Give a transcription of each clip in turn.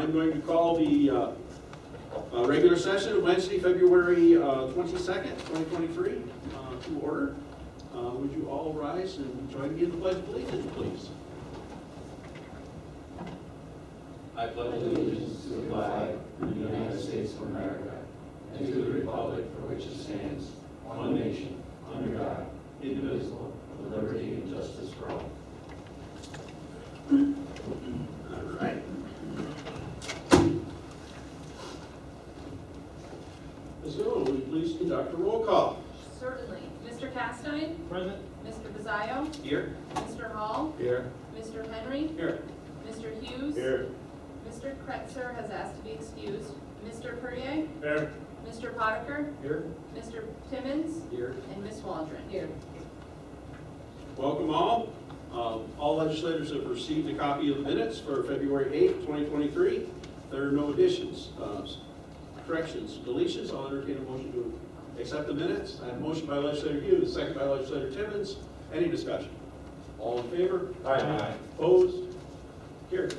I'm going to call the regular session Wednesday, February 22nd, 2023 to order. Would you all rise and join me in the Pledge of Allegiance, please? I pledge allegiance to the flag of the United States of America and to the republic for which it stands, one nation, under God, indivisible, with liberty and justice for all. All right. Ms. Hill, will you please conduct a roll call? Certainly. Mr. Castine? Present. Mr. Bizzaio? Here. Mr. Hall? Here. Mr. Henry? Here. Mr. Hughes? Here. Mr. Kretzer has asked to be excused. Mr. Perrier? Here. Mr. Potiker? Here. Mr. Timmons? Here. And Ms. Waldron? Here. Welcome all. All legislators have received a copy of the minutes for February 8th, 2023. There are no additions, corrections, deletions. I'll entertain a motion to accept the minutes. I have a motion by legislator Hughes, second by legislator Timmons. Any discussion? All in favor? Aye. Opposed? Carried.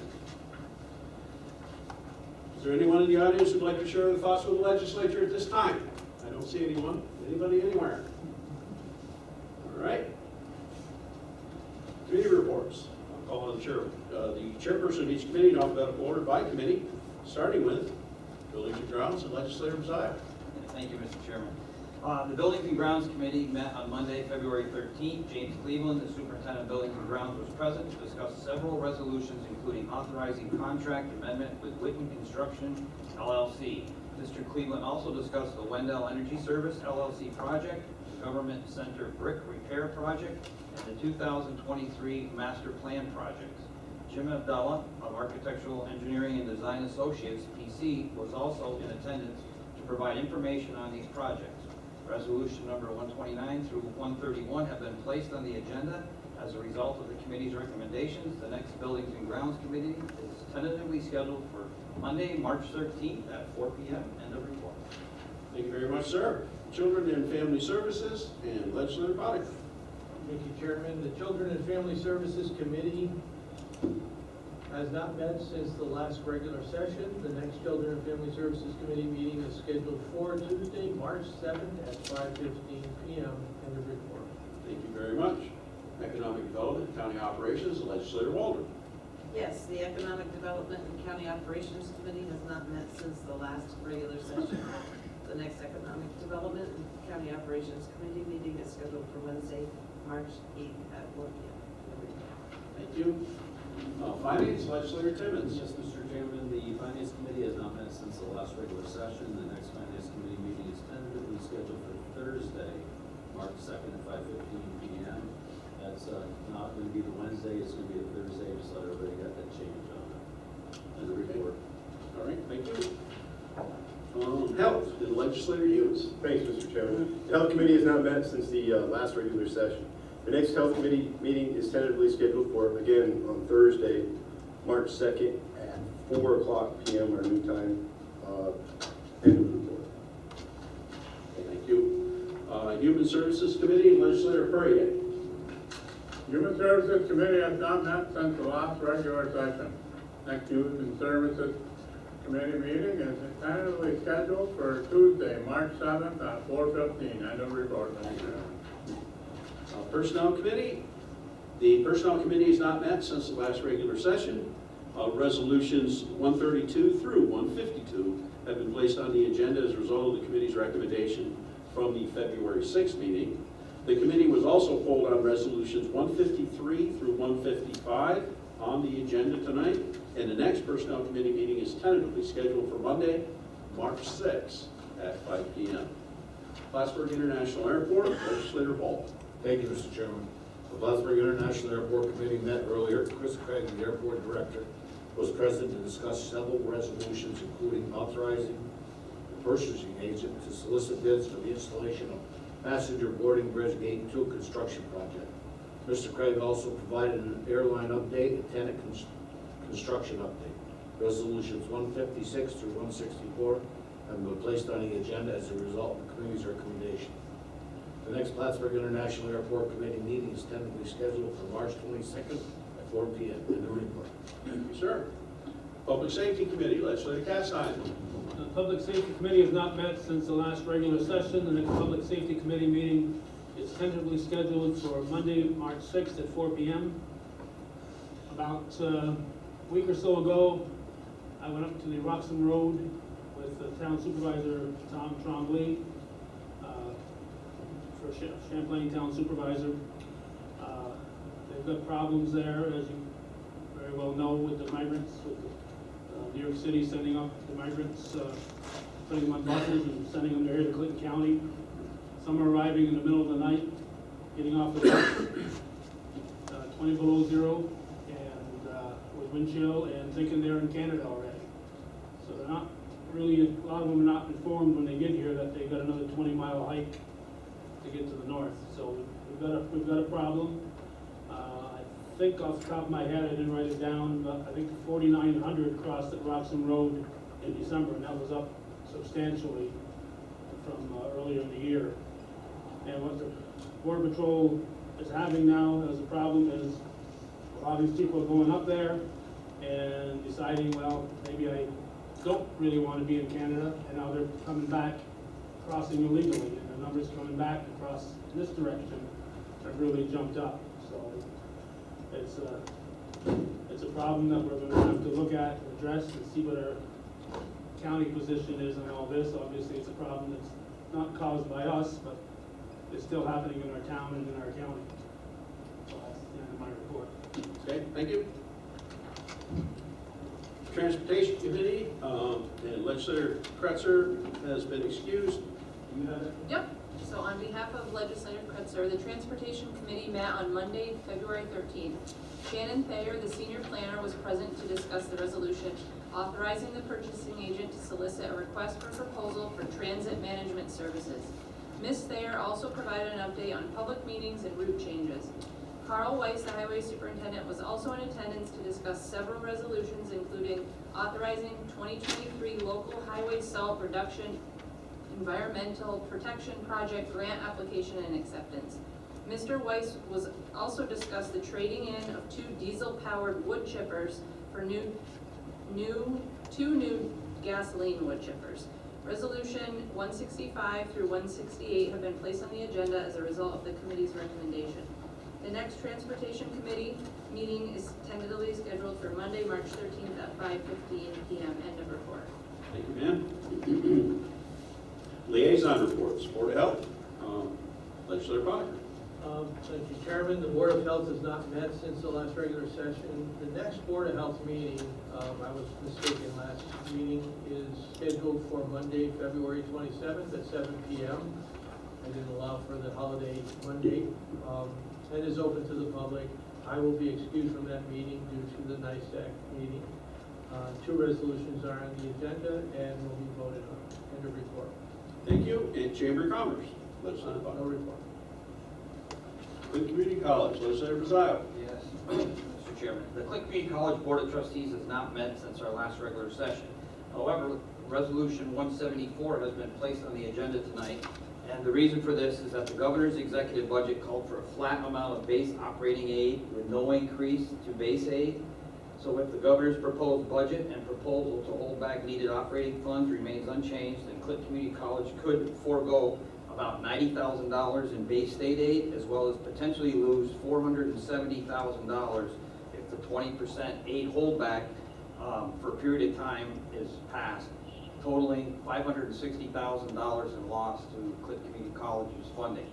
Is there anyone in the audience who'd like to share their thoughts with the legislature at this time? I don't see anyone. Anybody anywhere? All right. Committee reports. I'll call on the chairperson of each committee in alphabetical order by committee, starting with Buildings and Grounds and Legislator Bizzaio. Thank you, Mr. Chairman. The Buildings and Grounds Committee met on Monday, February 13th. James Cleveland, the Superintendent of Buildings and Grounds, was present to discuss several resolutions, including authorizing contract amendment with Witten Construction LLC. Mr. Cleveland also discussed the Wendell Energy Service LLC project, the Government Center Brick Repair Project, and the 2023 Master Plan projects. Jim Abdallah of Architectural Engineering and Design Associates, PC, was also in attendance to provide information on these projects. Resolution number 129 through 131 have been placed on the agenda as a result of the committee's recommendations. The next Buildings and Grounds Committee is tentatively scheduled for Monday, March 13th at 4 p.m. End of report. Thank you very much, sir. Children and Family Services and Legislator Potiker. Thank you, Chairman. The Children and Family Services Committee has not met since the last regular session. The next Children and Family Services Committee meeting is scheduled for Tuesday, March 7th at 5:15 p.m. End of report. Thank you very much. Economic Development and County Operations, Legislator Waldron. Yes, the Economic Development and County Operations Committee has not met since the last regular session. The next Economic Development and County Operations Committee meeting is scheduled for Wednesday, March 8th at 1 p.m. Thank you. Finance, Legislator Timmons. Yes, Mr. Chairman, the Finance Committee has not met since the last regular session. The next Finance Committee meeting is tentatively scheduled for Thursday, March 2nd at 5:15 p.m. That's not going to be the Wednesday, it's going to be a Thursday, just let everybody got that change on the report. All right, thank you. Health and Legislator Hughes. Thanks, Mr. Chairman. The Health Committee has not met since the last regular session. The next Health Committee meeting is tentatively scheduled for, again, on Thursday, March 2nd at 4 o'clock p.m. our new time. End of report. Okay, thank you. Human Services Committee, Legislator Perrier. Human Services Committee has not met since the last regular session. Next Human Services Committee meeting is tentatively scheduled for Tuesday, March 7th at 4:15. End of report. Personnel Committee. The Personnel Committee has not met since the last regular session. Resolutions 132 through 152 have been placed on the agenda as a result of the committee's recommendation from the February 6th meeting. The committee was also polled on resolutions 153 through 155 on the agenda tonight, and the next Personnel Committee meeting is tentatively scheduled for Monday, March 6th at 5 p.m. Plattsburgh International Airport, Legislator Ball. Thank you, Mr. Chairman. The Plattsburgh International Airport Committee met earlier. Chris Craig, the airport director, was present to discuss several resolutions, including authorizing the purchasing agent to solicit bids for the installation of passenger boarding bridge gate 2 construction project. Mr. Craig also provided an airline update and tenant construction update. Resolutions 156 through 164 have been placed on the agenda as a result of the committee's recommendation. The next Plattsburgh International Airport Committee meeting is tentatively scheduled for March 22nd at 4 p.m. in the report. Thank you, sir. Public Safety Committee, Legislator Cassine. The Public Safety Committee has not met since the last regular session. The next Public Safety Committee meeting is tentatively scheduled for Monday, March 6th at 4 p.m. About a week or so ago, I went up to the Roxham Road with Town Supervisor Tom Trombley, for Champlain Town Supervisor. They've got problems there, as you very well know, with the migrants, with New York City sending up the migrants, putting them on buses and sending them here to Clinton County. Some are arriving in the middle of the night, getting off the bus, 20 below zero, and with wind chill, and thinking they're in Canada already. So they're not really, a lot of them are not informed when they get here that they've got another 20-mile hike to get to the north. So we've got a problem. I think off the top of my head, I didn't write it down, but I think 4,900 crossed at Roxham Road in December, and that was up substantially from earlier in the year. And what the Border Patrol is having now as a problem is a lot of these people are going up there and deciding, well, maybe I don't really want to be in Canada, and now they're coming back, crossing illegally, and the numbers coming back across in this direction have really jumped up. So it's a problem that we're going to have to look at, address, and see what our county position is on all this. Obviously, it's a problem that's not caused by us, but it's still happening in our town and in our county. So that's the end of my report. Okay, thank you. Transportation Committee, and Legislator Kretzer has been excused. Do you have it? Yep. So on behalf of Legislator Kretzer, the Transportation Committee met on Monday, February 13th. Shannon Thayer, the senior planner, was present to discuss the resolution authorizing the purchasing agent to solicit a request for proposal for transit management services. Ms. Thayer also provided an update on public meetings and route changes. Carl Weiss, the highway superintendent, was also in attendance to discuss several resolutions, including authorizing 2023 local highway salt reduction environmental protection project grant application and acceptance. Mr. Weiss was also discussed the trading in of 2 diesel-powered wood chippers for two new gasoline wood chippers. Resolution 165 through 168 have been placed on the agenda as a result of the committee's recommendation. The next Transportation Committee meeting is tentatively scheduled for Monday, March 13th at 5:15 p.m. End of report. Thank you, ma'am. Liaison reports, Board of Health, Legislator Bonner. Thank you, Chairman. The Board of Health has not met since the last regular session. The next Board of Health meeting, I was mistaken, last meeting is scheduled for Monday, February 27th at 7 p.m. I didn't allow for the holiday Monday. It is open to the public. I will be excused from that meeting due to the NICEAC meeting. 2 resolutions are on the agenda and will be voted on. End of report. Thank you. And Chamber of Commerce, Legislator No Bonner. report. Clinton Community College, Legislator Brazil. Yes, Mr. Chairman. The Clinton Community College Board of Trustees has not met since our last regular session. However, Resolution 174 has been placed on the agenda tonight, and the reason for this is that the governor's executive budget called for a flat amount of base operating aid with no increase to base aid. So if the governor's proposed budget and proposal to hold back needed operating funds remains unchanged, then Clinton Community College could forego about $90,000 in base state aid, as well as potentially lose $470,000 if the 20% aid holdback for a period of time is passed, totaling $560,000 in loss to Clinton Community College's funding.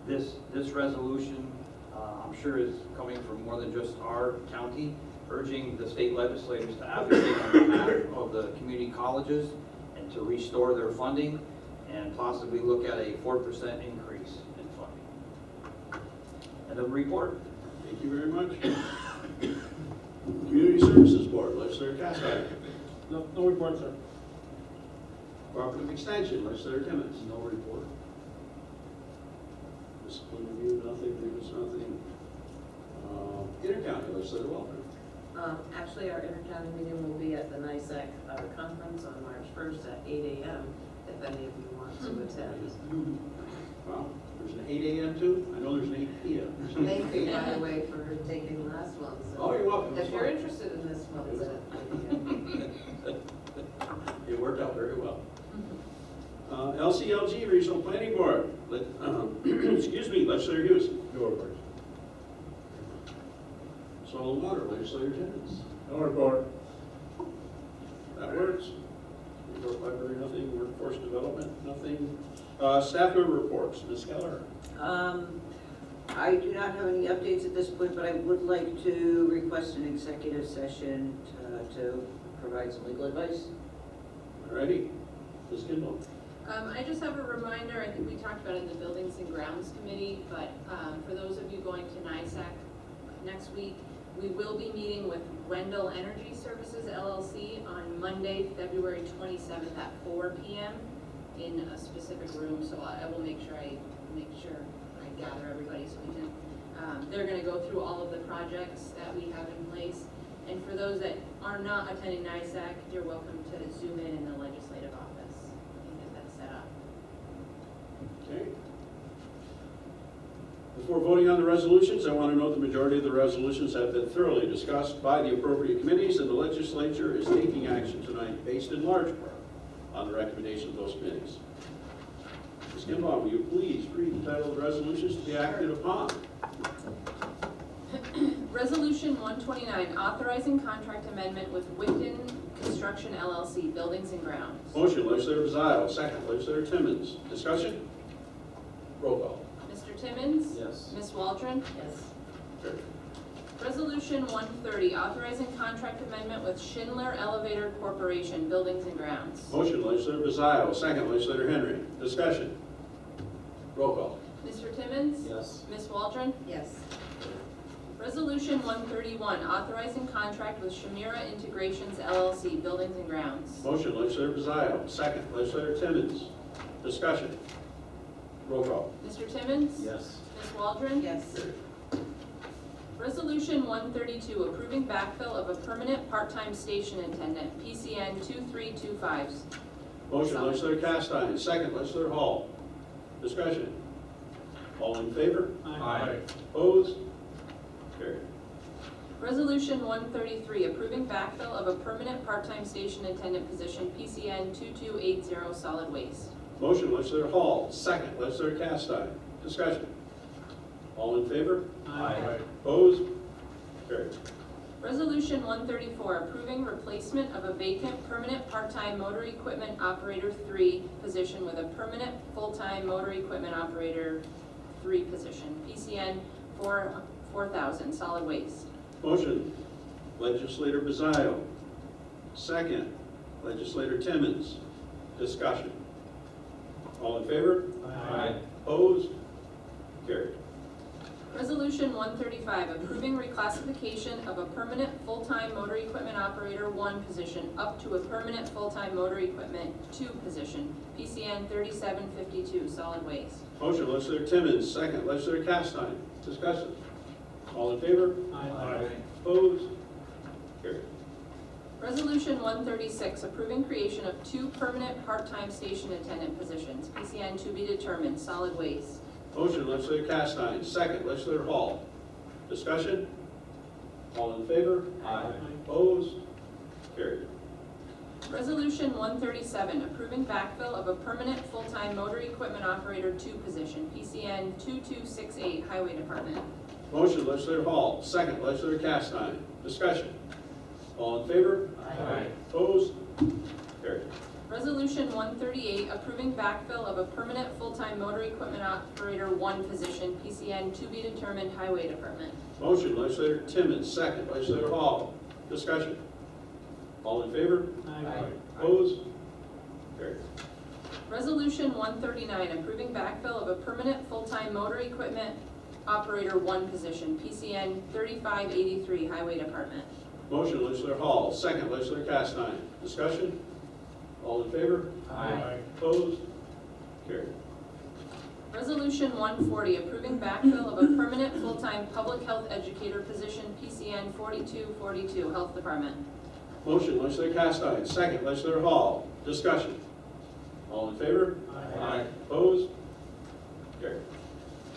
This resolution, I'm sure, is coming from more than just our county, urging the state legislators to advocate on behalf of the community colleges and to restore their funding and possibly look at a 4% increase in funding. End of report. Thank you very much. Community Services Board, Legislator Cassine. No report, sir. Cooperative Extension, Legislator Timmons. No report. Discipline review, nothing, grievance, nothing. Intercounty, Legislator Walter. Actually, our intercounty meeting will be at the NICEAC conference on March 1st at 8 a.m. if any of you want to attend. Wow, there's an 8 a.m. too? I know there's an 8 p.m. Thank you, by the way, for taking last one. So Oh, you're welcome. if you're interested in this one, Planning Board, excuse me, Legislator Hughes. No reports. Soil and Water, Legislator Jennings. No report. That works. Report Library, nothing. Workforce Development, nothing. Staff member reports, Ms. Keller. I do not have any updates at this point, but I would like to request an executive session to provide some legal advice. Alrighty, Ms. Kimball. I just have a reminder, I think we talked about it in the Buildings and Grounds Committee, but for those of you going to NISAC next week, we will be meeting with Wendell Energy Services LLC on Monday, February 27th at 4 p.m. in a specific room, so I will make sure I gather everybody so we can, they're gonna go through all of the projects that we have in place. And for those that are not attending NISAC, you're welcome to zoom in the legislative office and get that set up. Okay. Before voting on the resolutions, I want to note the majority of the resolutions have been thoroughly discussed by the appropriate committees, and the legislature is taking action tonight based in large part on the recommendation of those committees. Ms. Kimball, will you please read the title of the resolutions to be acted upon? Resolution 129, authorizing contract amendment with Wicton Construction LLC, Buildings and Grounds. Motion, Legislator Bazile. Second, Legislator Timmons. Discussion? Roll call. Mr. Timmons? Yes. Ms. Waldron? Yes. Carried. Resolution 130, authorizing contract amendment with Schindler Elevator Corporation, Buildings and Grounds. Motion, Legislator Bazile. Second, Legislator Henry. Discussion? Roll call. Mr. Timmons? Yes. Ms. Waldron? Yes. Resolution 131, authorizing contract with Shamira Integrations LLC, Buildings and Grounds. Motion, Legislator Bazile. Second, Legislator Timmons. Discussion? Roll call. Mr. Timmons? Yes. Ms. Waldron? Yes. Resolution 132, approving backfill of a permanent part-time station attendant, PCN 2325. Motion, Legislator Castine. Second, Legislator Hall. Discussion? All in favor? Aye. Opposed? Carried. Resolution 133, approving backfill of a permanent part-time station attendant position, PCN 2280, solid waste. Motion, Legislator Hall. Second, Legislator Castine. Discussion? All in favor? Aye. Opposed? Carried. Resolution 134, approving replacement of a vacant permanent part-time motor equipment operator 3 position with a permanent full-time motor equipment operator 3 position, PCN 4000, solid waste. Motion, Legislator Bazile. Second, Legislator Timmons. Discussion? All in favor? Aye. Opposed? Carried. Resolution 135, approving reclassification of a permanent full-time motor equipment operator 1 position up to a permanent full-time motor equipment 2 position, PCN 3752, solid waste. Motion, Legislator Timmons. Second, Legislator Castine. Discussion? All in favor? Aye. Opposed? Carried. Resolution 136, approving creation of 2 permanent part-time station attendant positions, PCN to be determined, solid waste. Motion, Legislator Castine. Second, Legislator Hall. Discussion? All in favor? Aye. Opposed? Carried. Resolution 137, approving backfill of a permanent full-time motor equipment operator 2 position, PCN 2268, Highway Department. Motion, Legislator Hall. Second, Legislator Castine. Discussion? All in favor? Aye. Opposed? Carried. Resolution 138, approving backfill of a permanent full-time motor equipment operator 1 position, PCN to be determined, Highway Department. Motion, Legislator Timmons. Second, Legislator Hall. Discussion? All in favor? Aye. Opposed? Carried. Resolution 139, approving backfill of a permanent full-time motor equipment operator 1 position, PCN 3583, Highway Department. Motion, Legislator Hall. Second, Legislator Castine. Discussion? All in favor? Aye. Opposed? Carried. Resolution 140, approving backfill of a permanent full-time public health educator position, PCN 4242, Health Department. Motion, Legislator Castine. Second, Legislator Hall. Discussion? All in favor? Aye. Opposed? Carried.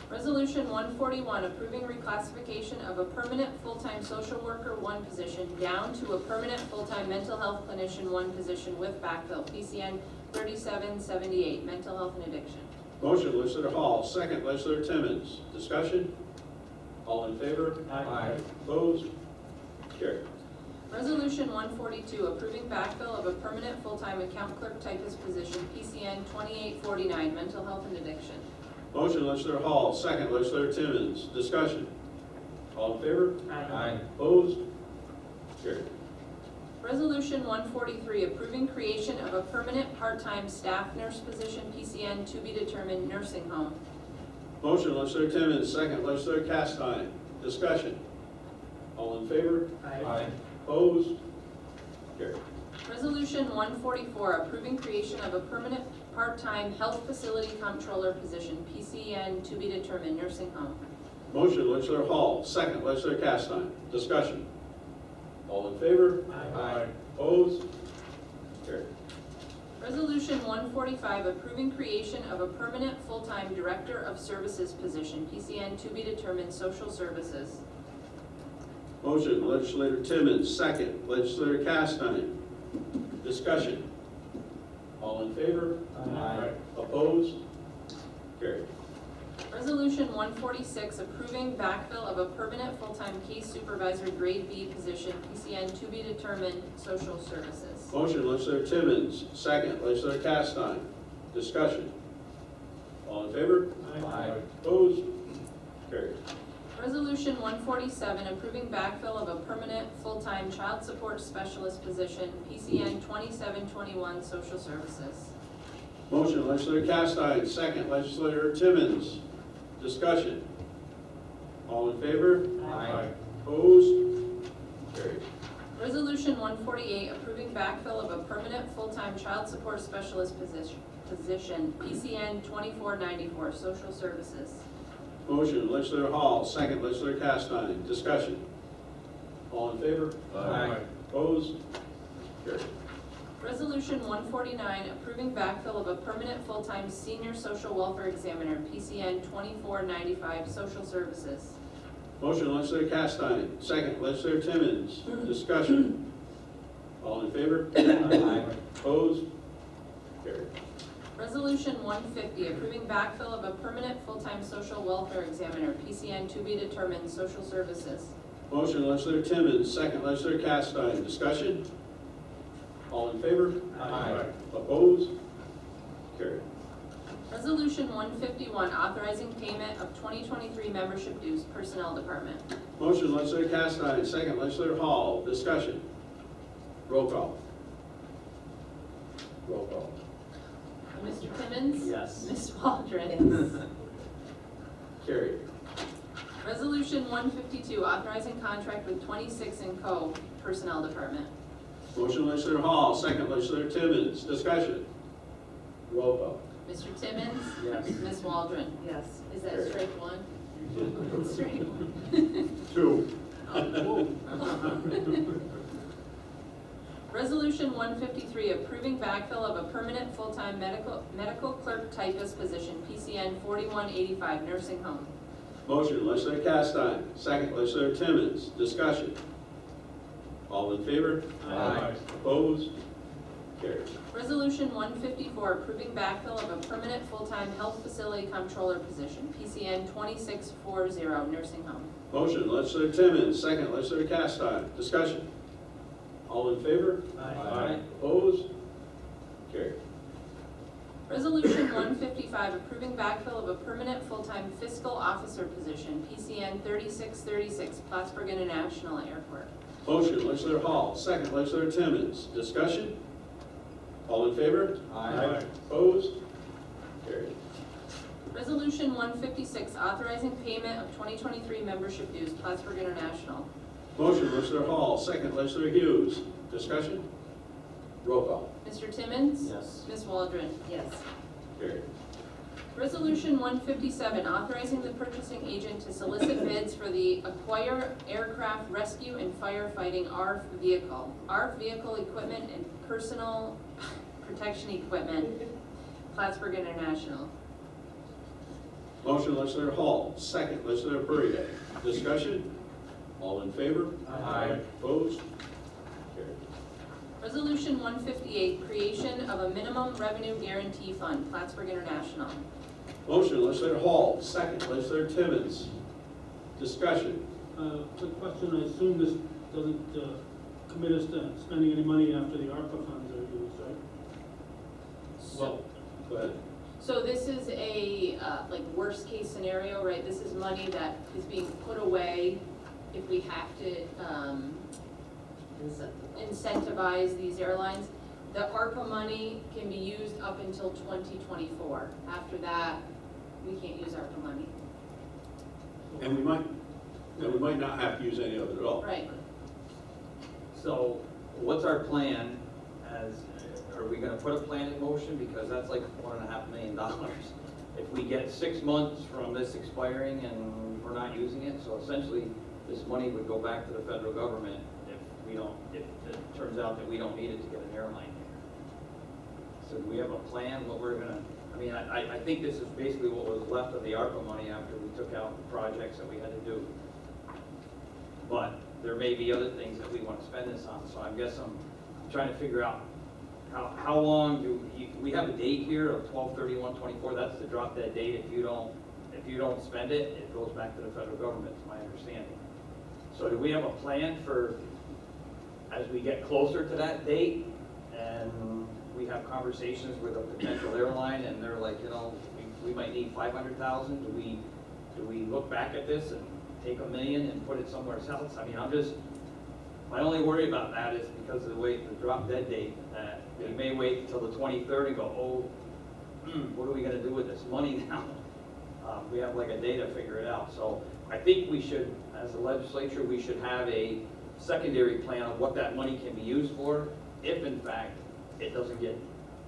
Resolution 141, approving reclassification of a permanent full-time social worker 1 position down to a permanent full-time mental health clinician 1 position with backfill, PCN 3778, mental health and addiction. Motion, legislator Hall, second, legislator Timmons. Discussion? All in favor? Aye. Opposed? Carried. Resolution 142, approving backfill of a permanent full-time account clerk typist position, PCN 2849, mental health and addiction. Motion, legislator Hall, second, legislator Timmons. Discussion? All in favor? Aye. Opposed? Carried. Resolution 143, approving creation of a permanent part-time staff nurse position, PCN to be determined, nursing home. Motion, legislator Timmons, second, legislator Castine. Discussion? All in favor? Aye. Opposed? Carried. Resolution 144, approving creation of a permanent part-time health facility comptroller position, PCN to be determined, nursing home. Motion, legislator Hall, second, legislator Castine. Discussion? All in favor? Aye. Opposed? Carried. Resolution 145, approving creation of a permanent full-time director of services position, PCN to be determined, social services. Motion, legislator Timmons, second, legislator Castine. Discussion? All in favor? Aye. Opposed? Carried. Resolution 146, approving backfill of a permanent full-time case supervisor grade B position, PCN to be determined, social services. Motion, legislator Timmons, second, legislator Castine. Discussion? All in favor? Aye. Opposed? Carried. Resolution 147, approving backfill of a permanent full-time child support specialist position, PCN 2721, social services. Motion, legislator Castine, second, legislator Timmons. Discussion? All in favor? Aye. Opposed? Carried. Resolution 148, approving backfill of a permanent full-time child support specialist position, PCN 2494, social services. Motion, legislator Hall, second, legislator Castine. Discussion? All in favor? Aye. Opposed? Carried. Resolution 149, approving backfill of a permanent full-time senior social welfare examiner, PCN 2495, social services. Motion, legislator Castine, second, legislator Timmons. Discussion? All in favor? Aye. Opposed? Carried. Resolution 150, approving backfill of a permanent full-time social welfare examiner, PCN to be determined, social services. Motion, legislator Timmons, second, legislator Castine. Discussion? All in favor? Aye. Opposed? Carried. Resolution 151, authorizing payment of 2023 membership dues, Personnel Department. Motion, legislator Castine, second, legislator Hall. Discussion? Roll call. Roll call. Mr. Timmons? Yes. Ms. Waldron? Carried. Resolution 152, authorizing contract with 26 & Co. Personnel Department. Motion, legislator Hall, second, legislator Timmons. Discussion? Roll call. Mr. Timmons? Yes. Ms. Waldron? Yes. Is that Carried. strike one? Strike one. Two. Resolution 153, approving backfill of a permanent full-time medical clerk typist position, PCN 4185, nursing home. Motion, legislator Castine, second, legislator Timmons. Discussion? All in favor? Aye. Opposed? Carried. Resolution 154, approving backfill of a permanent full-time health facility comptroller position, PCN 2640, nursing home. Motion, legislator Timmons, second, legislator Castine. Discussion? All in favor? Aye. Opposed? Carried. Resolution 155, approving backfill of a permanent full-time fiscal officer position, PCN 3636, Plattsburgh International Airport. Motion, legislator Hall, second, legislator Timmons. Discussion? All in favor? Aye. Opposed? Carried. Resolution 156, authorizing payment of 2023 membership dues, Plattsburgh International. Motion, legislator Hall, second, legislator Hughes. Discussion? Roll call. Mr. Timmons? Yes. Ms. Waldron? Yes. Carried. Resolution 157, authorizing the purchasing agent to solicit bids for the Acquire Aircraft Rescue and Firefighting ARF vehicle, ARF vehicle equipment and personal protection equipment, Plattsburgh International. Motion, legislator Hall, second, legislator Perrier. Discussion? All in favor? Aye. Opposed? Carried. Resolution 158, creation of a minimum revenue guarantee fund, Plattsburgh International. Motion, legislator Hall, second, legislator Timmons. Discussion. Quick question, I assume this doesn't commit us to spending any money after the ARPA funds are used, right? Well, go ahead. So this is a, like, worst-case scenario, right? This is money that is being put away if we have to incentivize these airlines. The ARPA money can be used up until 2024. After that, we can't use ARPA money. And we might not have to use any of it at all. Right. So what's our plan are we gonna put a plan in motion? Because that's like $1.5 million. If we get 6 months from this expiring and we're not using it, so essentially this money would go back to the federal government if it turns out that we don't need it to get an airline here. So do we have a plan, what we're gonna, I think this is basically what was left of the ARPA money after we took out the projects that we had to do. But there may be other things that we want to spend this on, so I guess I'm trying to figure out how long we have a date here of 12/31/24, that's the drop dead date. If you don't spend it, it goes back to the federal government, is my understanding. So do we have a plan for, as we get closer to that date, and we have conversations with a potential airline, and they're like, we might need 500,000, do we look back at this and take $1 million and put it somewhere else? My only worry about that is because of the drop dead date, that we may wait until the 23rd and go, what are we gonna do with this money now? We have like a day to figure it out. So I think we should, as a legislature, we should have a secondary plan of what that money can be used for, if in fact it doesn't get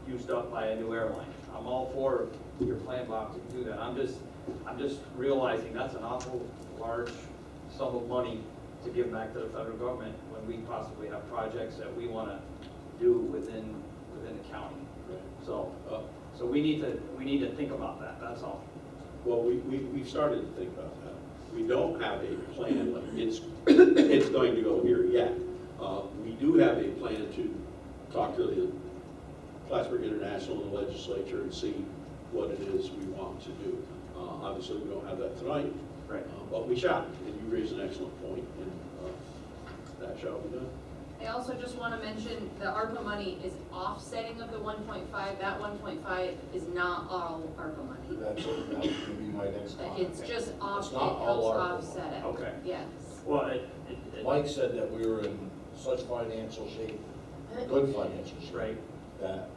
used up by a new airline. I'm all for your plan, Bob, to do that. I'm just realizing that's an awful large sum of money to give back to the federal government when we possibly have projects that we want to do within the county. Right. So we need to think about that, that's all. Well, we've started to think about that. We don't have a plan, like it's going to go here yet. We do have a plan to talk to the Plattsburgh International and the legislature and see what it is we want to do. Obviously, we don't have that tonight. Right. But we shall, and you raise an excellent point, and that shall be done. I also just want to mention the ARPA money is offsetting of the 1.5. That 1.5 is not all ARPA money. That would be my next comment. It's just off, It's it not helps all ARPA offset it. Okay. Yes. Well, Mike said that we were in such financial shape, good financial shape, right, that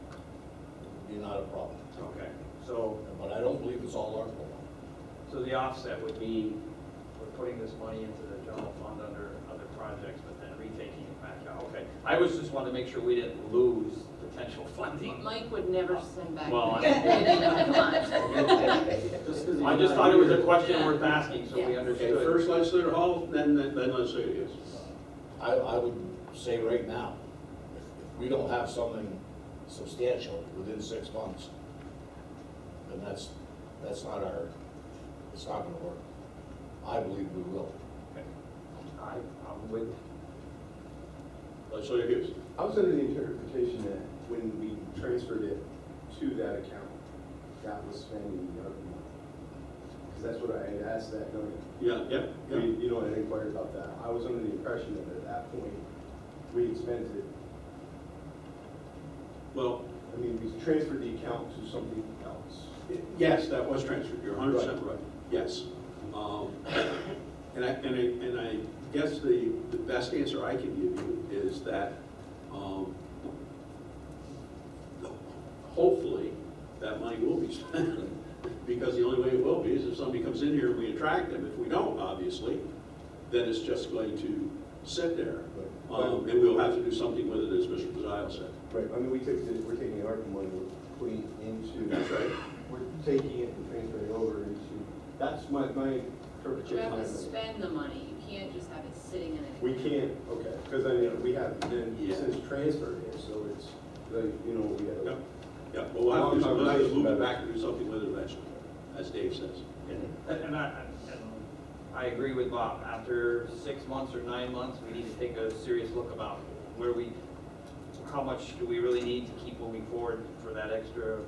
would be not a problem. okay. So But I don't believe it's all ARPA money. So the offset would be, we're putting this money into the general fund under other projects, but then retaking it back out. Okay. I was just wanted to make sure we didn't lose potential funding. Mike would never send back. Well, money. Come on. I just thought it was a question worth asking, so we Okay, understood. first legislator Hall, then legislator Hughes. I would say right now, if we don't have something substantial within 6 months, then that's not it's not gonna work. I believe we will. I'm with, Legislator Hughes. I was under the interpretation that when we transferred it to that account, that was spending the ARPA money. Because that's what I had asked that night. Yeah. You know, I inquired about that. I was under the impression that at that point, we had spent it. Well, I mean, we transferred the account to something else. yes, that was transferred. You're 100% right. Yes. And I guess the best answer I can give you is that hopefully that money will be spent, because the only way it will be is if somebody comes in here and we attract them. If we don't, obviously, then it's just going to sit there. And we'll have to do something with it, as Mr. Pazile said. Right, I mean, we're taking the ARPA money, we're putting it into. That's right. We're taking it and transferring it over into, that's my But you interpretation. have to of it. spend the money. You can't just have it sitting in it. We can't, okay, because I mean, we have then Yeah. since transferred it, so it's, like, you know, we Yep. have. Yeah, well, we'll have to move it back and do something with it eventually, as Dave says. and I agree with Bob. After 6 months or 9 months, we need to take a serious look about how much do we really need to keep moving forward for that extra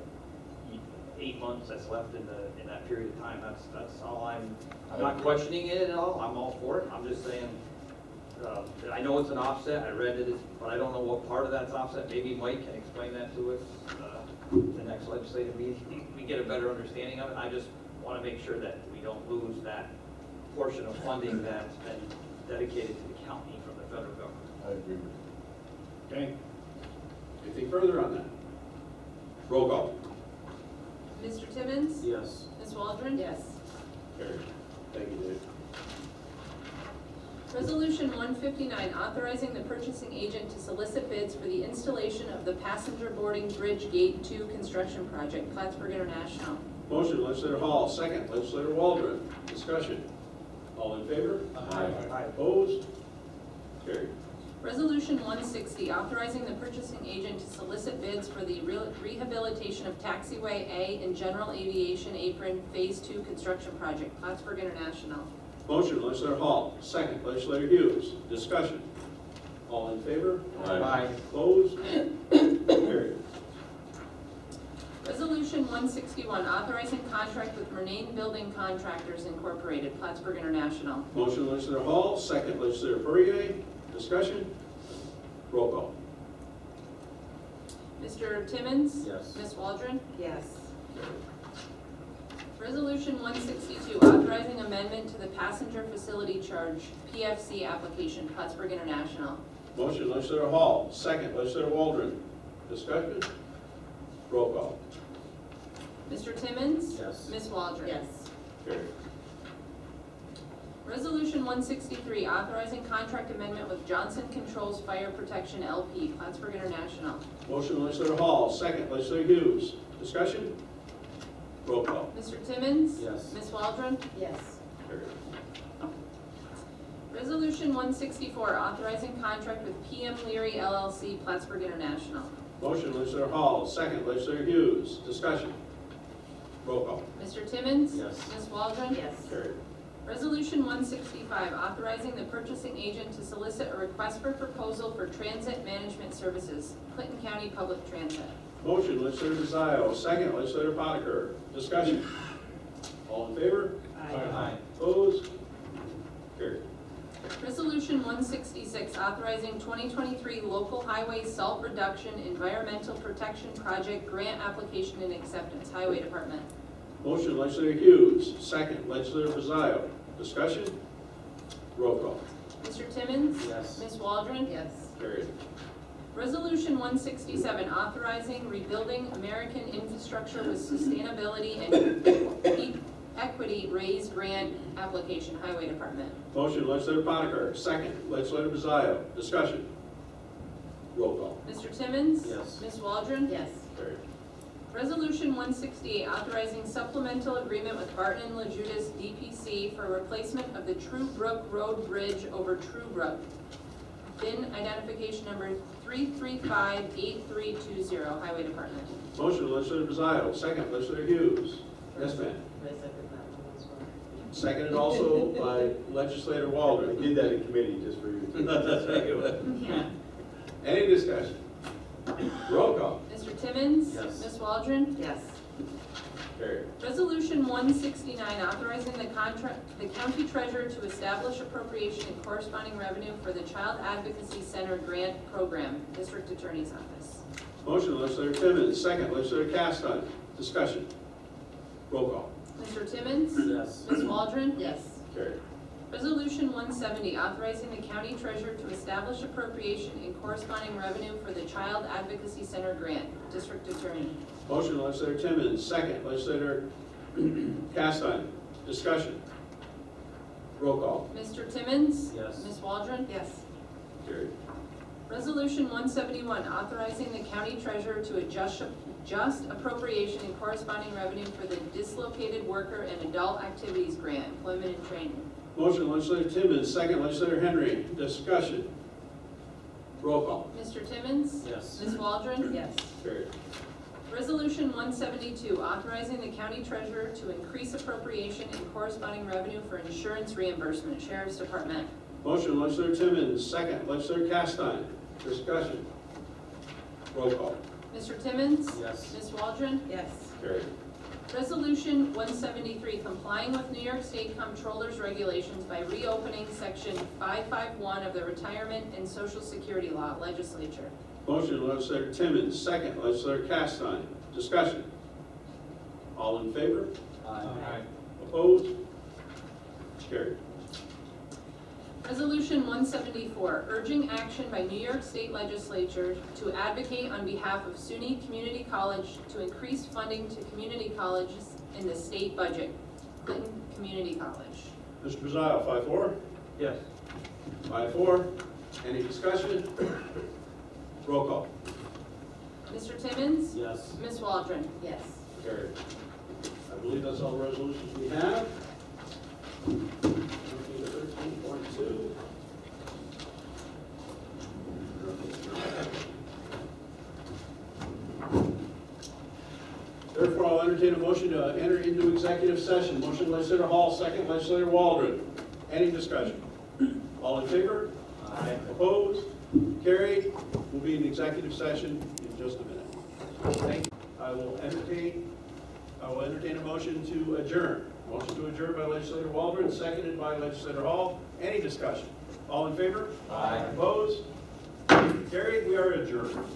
8 months that's left in that period of time. That's all I'm not questioning it at all. I'm all for it. I'm just saying, I know it's an offset. I read it, but I don't know what part of that's offset. Maybe Mike can explain that to us, the next legislative meeting. We get a better understanding of it. I just want to make sure that we don't lose that portion of funding that's been dedicated to the county from the federal government. I agree with you. Okay. Anything further on that? Roll call. Mr. Timmons? Yes. Ms. Waldron? Yes. Carried. Thank you, Dave. Resolution 159, authorizing the purchasing agent to solicit bids for the installation of the passenger boarding bridge gate 2 construction project, Plattsburgh International. Motion, legislator Hall, second, legislator Waldron. Discussion. All in favor? Aye. Opposed? Carried. Resolution 160, authorizing the purchasing agent to solicit bids for the rehabilitation of taxiway A and general aviation apron Phase 2 construction project, Plattsburgh International. Motion, legislator Hall, second, legislator Hughes. Discussion. All in favor? Aye. Opposed? Carried. Resolution 161, authorizing contract with Murnane Building Contractors Incorporated, Plattsburgh International. Motion, legislator Hall, second, legislator Poirier. Discussion. Roll call. Mr. Timmons? Yes. Ms. Waldron? Yes. Resolution 162, authorizing amendment to the passenger facility charge PFC application, Plattsburgh International. Motion, legislator Hall, second, legislator Waldron. Discussion. Roll call. Mr. Timmons? Yes. Ms. Waldron? Yes. Carried. Resolution 163, authorizing contract amendment with Johnson Controls Fire Protection LP, Plattsburgh International. Motion, legislator Hall, second, legislator Hughes. Discussion. Roll call. Mr. Timmons? Yes. Ms. Waldron? Yes. Carried. Resolution 164, authorizing contract with PM Leary LLC, Plattsburgh International. Motion, legislator Hall, second, legislator Hughes. Discussion. Roll call. Mr. Timmons? Yes. Ms. Waldron? Yes. Carried. Resolution 165, authorizing the purchasing agent to solicit a request for proposal for transit management services, Clinton County Public Transit. Motion, legislator Desio, second, legislator Potaker. Discussion. All in favor? Aye. Opposed? Carried. Resolution 166, authorizing 2023 local highway salt reduction environmental protection project grant application and acceptance, Highway Department. Motion, legislator Hughes, second, legislator Desio. Discussion. Roll call. Mr. Timmons? Yes. Ms. Waldron? Yes. Carried. Resolution 167, authorizing rebuilding American infrastructure with sustainability and equity raise grant application, Highway Department. Motion, legislator Potaker, second, legislator Desio. Discussion. Roll call. Mr. Timmons? Yes. Ms. Waldron? Yes. Carried. Resolution 168, authorizing supplemental agreement with Barton and LaJudas DPC for replacement of the True Brook Road Bridge over True Brook. Bin identification number 3358320, Highway Department. Motion, legislator Desio, second, legislator Hughes. Yes, ma'am. I second that one as well. Seconded also by legislator I Waldron. did that in committee just for you. Yeah. Any discussion? Roll call. Mr. Timmons? Yes. Ms. Waldron? Yes. Carried. Resolution 169, authorizing the county treasurer to establish appropriation and corresponding revenue for the Child Advocacy Center Grant Program, District Attorney's Office. Motion, legislator Timmons, second, legislator Caston. Discussion. Roll call. Mr. Timmons? Yes. Ms. Waldron? Yes. Carried. Resolution 170, authorizing the county treasurer to establish appropriation and corresponding revenue for the Child Advocacy Center Grant, District Attorney. Motion, legislator Timmons, second, legislator Caston. Discussion. Roll call. Mr. Timmons? Yes. Ms. Waldron? Yes. Carried. Resolution 171, authorizing the county treasurer to adjust appropriation and corresponding revenue for the Dislocated Worker and Adult Activities Grant, Employment and Training. Motion, legislator Timmons, second, legislator Henry. Discussion. Roll call. Mr. Timmons? Yes. Ms. Waldron? Yes. Carried. Resolution 172, authorizing the county treasurer to increase appropriation and corresponding revenue for insurance reimbursement, Sheriff's Department. Motion, legislator Timmons, second, legislator Caston. Discussion. Roll call. Mr. Timmons? Yes. Ms. Waldron? Yes. Carried. Resolution 173, complying with New York State Comptroller's regulations by reopening Section 551 of the Retirement and Social Security Law, Legislature. Motion, legislator Timmons, second, legislator Castine. Discussion. All in favor? Aye. Opposed? Carried. Resolution 174, urging action by New York State Legislature to advocate on behalf of SUNY Community College to increase funding to community colleges in the state budget. Clinton Community College. Mr. Brazil, 5-4. Yes. 5-4. Any discussion? Roll call. Mr. Timmons? Yes. Ms. Waldron? Yes. Carried. I believe that's all the resolutions we have. 13.2. Therefore, I'll entertain a motion to enter into executive session. Motion legislator Hall, second legislator Waldron. Any discussion? All in favor? Aye. Opposed? Carried. We'll be in executive session in just a minute. Thank you. I will entertain a motion to adjourn. Motion to adjourn by legislator Waldron, seconded by legislator Hall. Any discussion? All in favor? Aye. Opposed? Carried. We are adjourned.